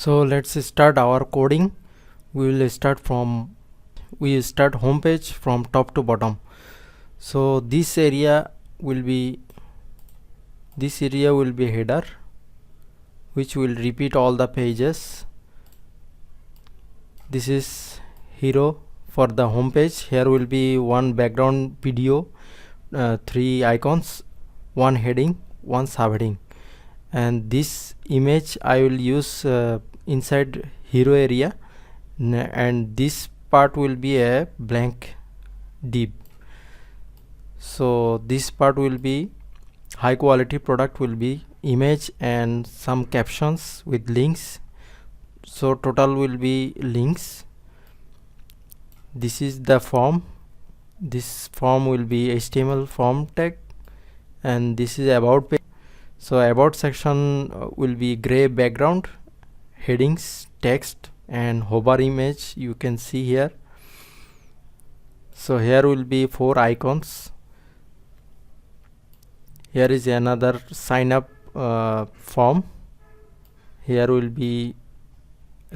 So let's start our coding. We will start home page from top to bottom. So this area will be header, which will repeat all the pages. This is hero for the home page. Here will be one background video, 3 icons, one heading, one subheading, and this image I will use inside hero area, and this part will be a blank div. So this part will be high quality product, will be image and some captions with links. So total will be links. This is the form. This form will be HTML form tag, and this is about page. So about section will be gray background, headings, text, and hover image you can see here. So here will be 4 icons. Here is another sign up form. Here will be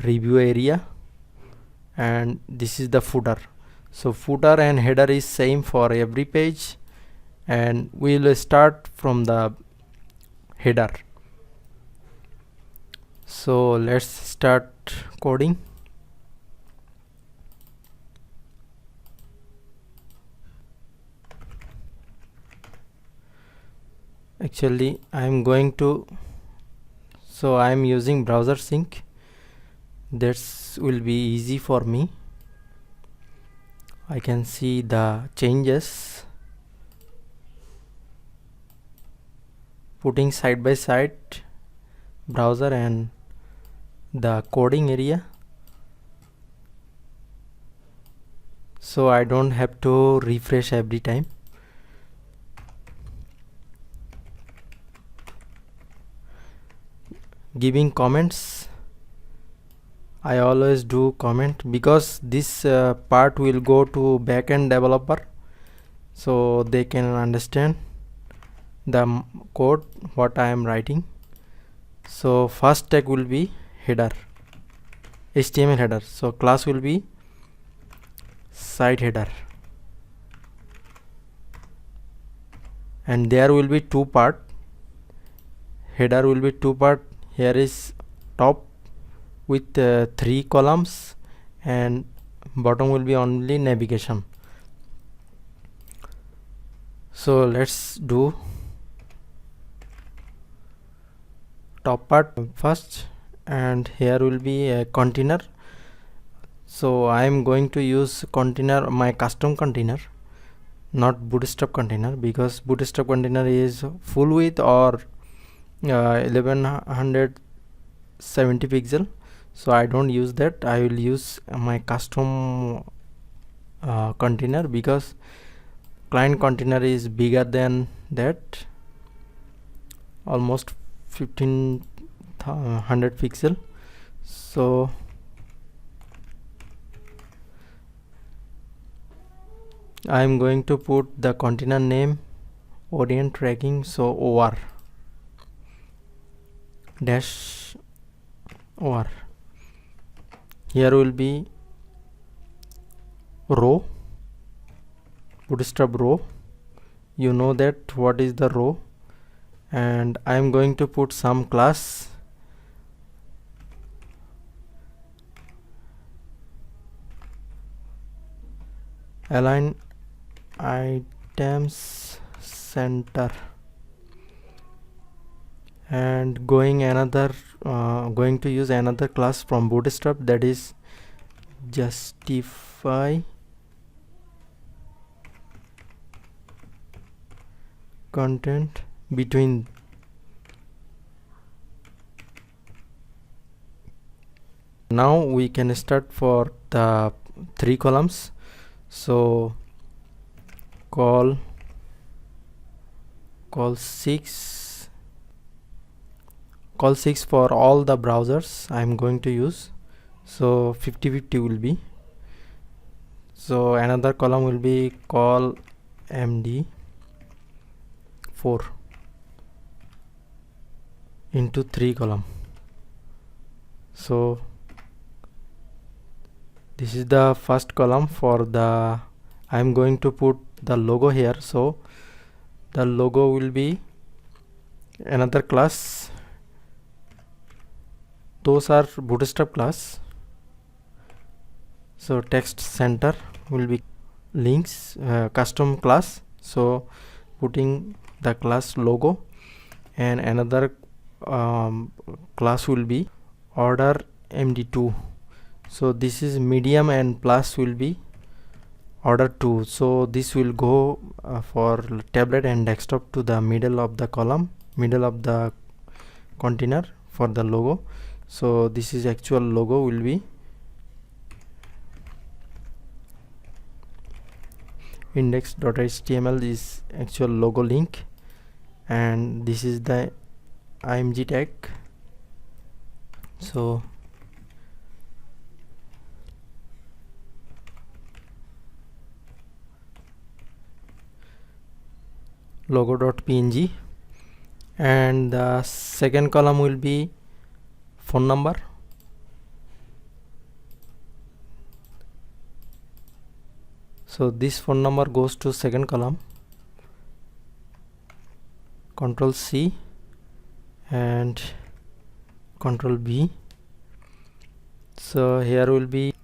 review area, and this is the footer. So footer and header is same for every page, and we will start from the header. So let's start coding. Actually I'm using browser sync. That will be easy for me. I can see the changes, putting side by side browser and the coding area, so I don't have to refresh every time. Giving comments, I always do comment because this part will go to backend developer, so they can understand the code what I am writing. So first tag will be header, HTML header. So class will be site header, and there will be 2 part. Header will be 2 part. Here is top with 3 columns, and bottom will be only navigation. So let's do top part first, and here will be a container. So I am going to use container, my custom container, not Bootstrap container, because Bootstrap container is full width or 1170 pixel. So I don't use that. I will use my custom container, because client container is bigger than that, almost 1500 pixel. So I am going to put the container name orient tracking, so OR dash OR. Here will be row, Bootstrap row. You know that what is the row, and I am going to put some class. Align items center, and going to use another class from Bootstrap, that is justify content between. Now we can start for the 3 columns. So call 6 for all the browsers I am going to use. So 50/50 will be. So another column will be call MD4 into 3 column. So this is the first column for the I'm going to put the logo here. So the logo will be another class. Those are Bootstrap class. So text center will be links custom class. So putting the class logo, and another class will be order md2. So this is medium, and plus will be order 2. So this will go for tablet and desktop to the middle of the column, middle of the container for the logo. So this is actual logo will be index.html is actual logo link, and this is the img tag. So logo.png, and the second column will be phone number. So this phone number goes to second column. Control C and Control B. So here will be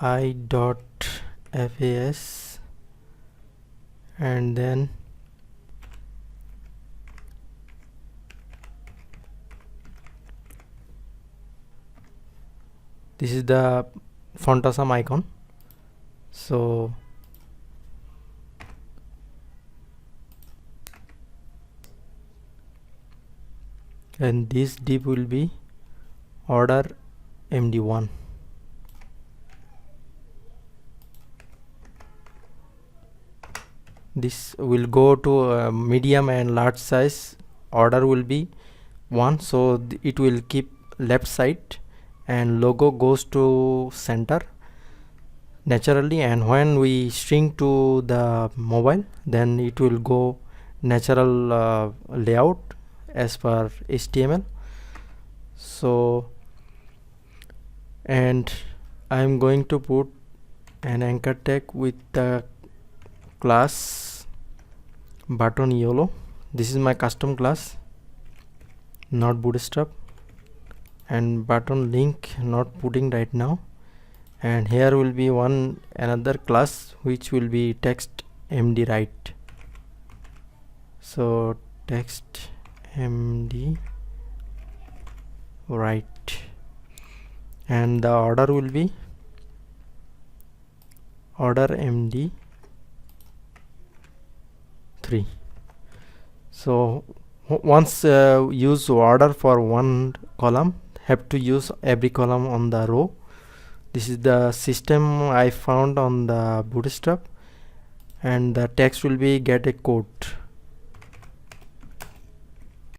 i.fas, and then this is the font awesome icon. So and this div will be order md1. This will go to medium and large size. Order will be 1, so it will keep left side, and logo goes to center naturally, and when we string to the mobile, then it will go natural layout as per HTML. So and I am going to put an anchor tag with the class button YOLO. This is my custom class, not Bootstrap, and button link not putting right now. And here will be another class which will be text md right. So text md right, and the order will be order md 3. So once use order for one column, have to use every column on the row. This is the system I found on the Bootstrap, and the text will be get a quote.